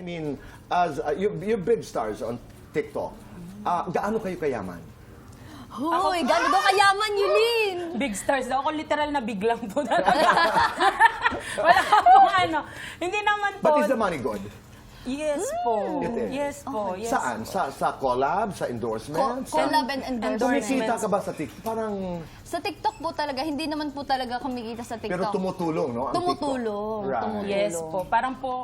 mean, as you're big stars on TikTok, gaano kayo kayaman? Hoy, gano'n daw kayaman, Yulin! Big stars daw. Ako literal na big lang po talaga. Wala pong ano. Hindi naman po. But is the money good? Yes po. It is. Yes po. Yes Saan? Sa collab? Sa endorsements? Collab and endorsements. Kumikita ka ba sa TikTok? Parang... Sa TikTok po talaga, hindi naman po talaga kumikita sa TikTok. Pero tumutulong, no? Ang Tumutulong. TikTok. Right. Tumutulong. Yes po.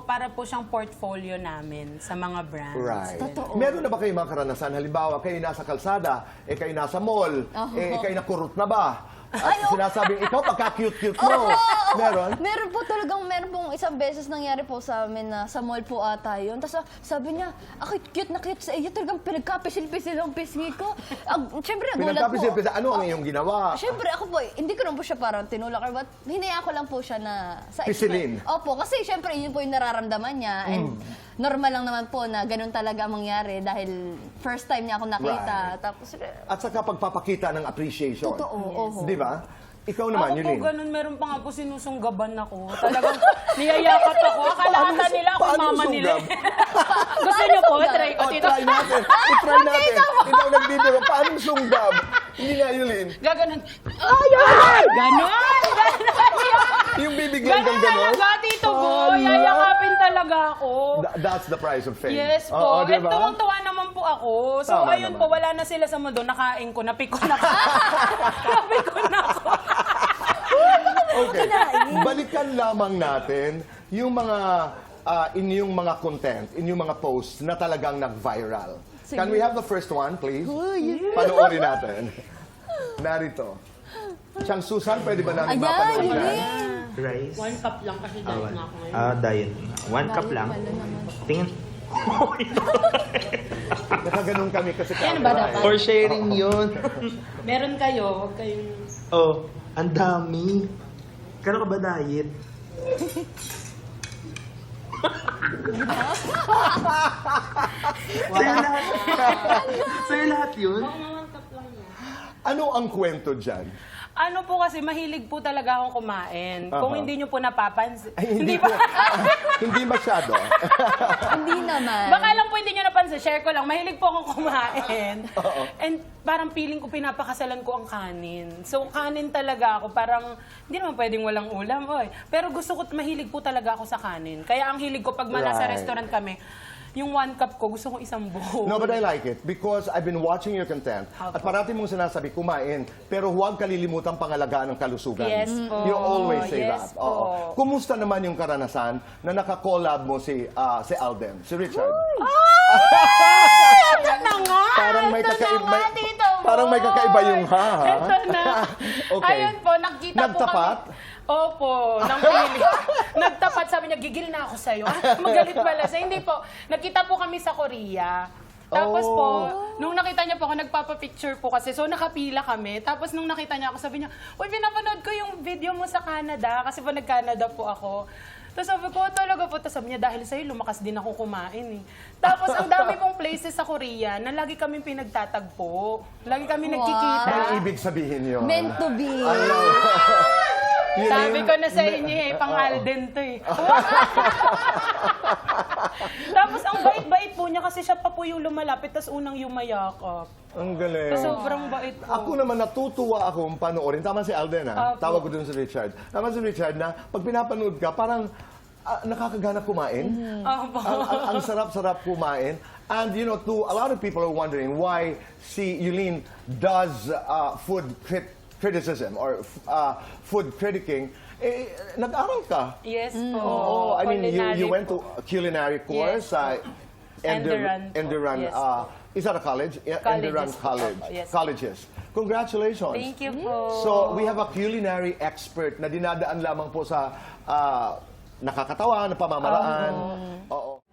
Para po siyang portfolio namin sa mga brands. Right. Totoo. Meron na ba kayong mga karanasan? Halimbawa, kayo nasa kalsada, kayo nasa mall, kayo nakurot na ba? At sinasabing, ikaw, pagka-cute-cute mo. Meron? Meron po talagang, meron pong isang beses nangyari po sa amin na sa mall po ata yun. Tapos sabi niya, ako cute na cute sa iyo. Talagang pinagkapisil-pisil ang pisngi ko. Siyempre, nagulat po. Pinagkapisil-pisil. Ano ang iyong ginawa? Siyempre, ako po, hindi ko naman po siya parang tinulak or what. Hinaya ko lang po siya na... Pisilin. Opo, kasi siyempre, yun po yung nararamdaman niya. And normal lang naman po na ganun talaga ang mangyari dahil first time niya ako nakita. Right. Tapos, At saka pagpapakita ng appreciation. totoo. Oho. Di ba? Ikaw naman, Ako po Yulin. ganun, meron pa nga po sinusunggaban ako. Talagang niyayakap ako. Akala ata nila ako Paano mama nila. sunggab? Gusto niyo po? Try ko. Try natin. I-try natin. Ikaw nagbibiro. Paano sunggab? Hindi nga, Yulin. Gaganon. Ayun! Ganon! Yung bibigyan kang Ganon gano'n? talaga, Tito Boy. Yayakapin talaga ako. That's the price of fame. Yes po. Oo, At diba? tuwang-tuwa naman po ako. So, Tama ayun naman. po, wala na sila sa mundo. Nakain ko, napiko na ako. Napiko na ako. Okay. Balikan lamang natin yung mga inyong mga content, inyong mga posts na talagang nag-viral. Can we have the first one, please? Panoorin natin. Narito. Siyang Susan, pwede ba namin mapanood yan? Rice. 1 cup lang kasi diet na ako ngayon. Diet. 1 cup lang. Tingin. Nakaganon kami kasi Yan ba dapat? For sharing yun. Meron kayo, huwag kayong... Oh, ang dami. Kano ka ba diet? Sa'yo lahat. Sa'yo lahat yun? Ano ang kwento dyan? Ano po kasi, mahilig po talaga akong kumain. Kung hindi nyo po napapansin. Ay, hindi po. Hindi masyado. Hindi naman. Baka lang po hindi nyo napansin, share ko lang, mahilig po akong kumain. And parang feeling ko pinapakasalan ko ang kanin. So kanin talaga ako, parang hindi naman pwedeng walang ulam. Oy. Pero gusto ko, mahilig po talaga ako sa kanin. Kaya ang hilig ko pag nasa Right. restaurant kami, yung 1 cup ko, gusto ko isang buo. No, but I like it because I've been watching your content at parati mong sinasabi, kumain, pero huwag kalilimutan pangalagaan ng kalusugan. Yes po. You always say Yes that. po. Oo. Kumusta naman yung karanasan na naka-collab mo si Alden, si Richard? Ito na nga! Parang may Ito kakaiba- na nga, Tito parang may Boy! kakaiba yung ha. Ito na. Okay. Ayun po, nagkita Nagtapat? po kami. Opo, nang pili. Nagtapat, sabi niya, gigil na ako sa'yo. Magalit pala siya. Hindi po, nagkita po kami sa Korea. Tapos po, nung nakita niya po ako, nagpapapicture po kasi. So, nakapila kami. Tapos, nung nakita niya ako, sabi niya, uy, pinapanood ko yung video mo sa Canada. Kasi po, nag-Canada po ako. Tapos sabi ko, talaga po. Tapos sabi niya, dahil sa'yo, lumakas din ako kumain eh. Tapos, ang dami pong places sa Korea na lagi kami pinagtatagpo. Lagi kami nagkikita. Ano ibig sabihin yun? Meant to be. Sabi ko na sa inyo eh, pang Alden to eh. Tapos ang bait-bait po niya kasi siya pa po yung lumalapit, tapos unang yumayakap. Ang galing. So, sobrang bait po. Ako naman natutuwa akong panoorin. Tama si Alden, ha? Opo. Tawag ko dun si Richard. Tama si Richard na pag pinapanood ka, parang nakakagana kumain. Opo. Ang sarap-sarap kumain. And you know, to a lot of people are wondering why si Yulin does food criticism or food critiquing. Nag-aral ka. Yes po. Oh, I mean, you Culinary went to po. a culinary course. Enderun po. Enderun. Yes. Is that a college? Enderun po. College. Yes. Colleges. Congratulations. Thank you po. So, we have a culinary expert na dinadaan lamang po sa nakakatawa, na pamamaraan. Oo.